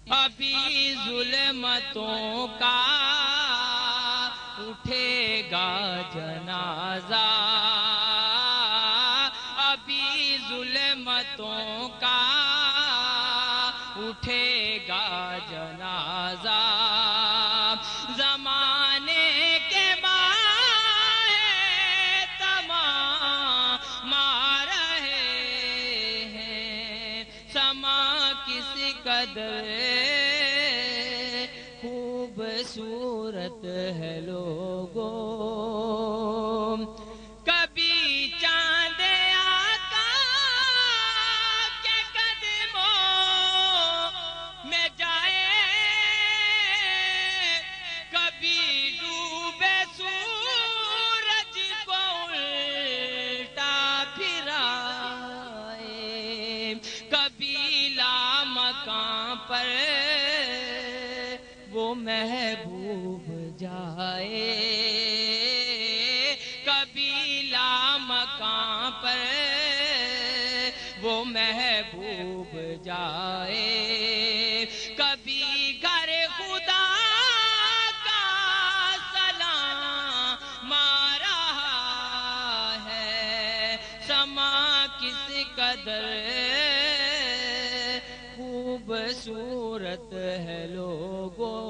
ابھی ظلمتوں کا اٹھے گا جنازہ، ابھی ظلمتوں کا اٹھے گا جنازہ، زمانے کے مائے تمام آ رہے ہیں، سما کس قدر خوبصورت ہے لوگوں، کبھی چاند آقا کے قدموں میں جائے، کبھی ڈوبے سورج کو الٹا پھرائے، کبھی لامکاں پر وہ محبوب جائے، کبھی لامکاں پر وہ محبوب جائے، کبھی گھر خدا کا سلام آ رہا ہے، سما کس قدر خوبصورت ہے لوگوں،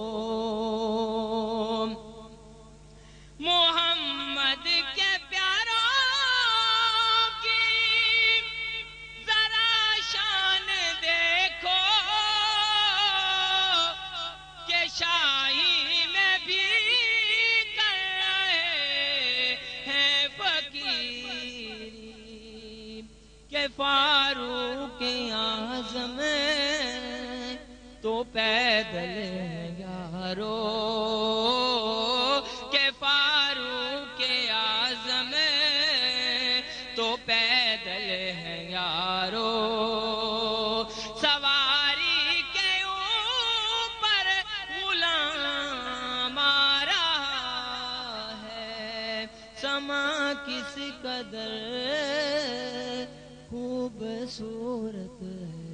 محمد کے پیاروں کی ذرا شان دیکھو کہ شاہی میں بھی کر رہے ہیں فقیری، کہ فاروق اعظم تو پیدل ہے یارو، کہ فاروق اعظم تو پیدل ہے یارو، سواری کے اوپر غلام آ رہا ہے، سما کس قدر خوبصورت ہے۔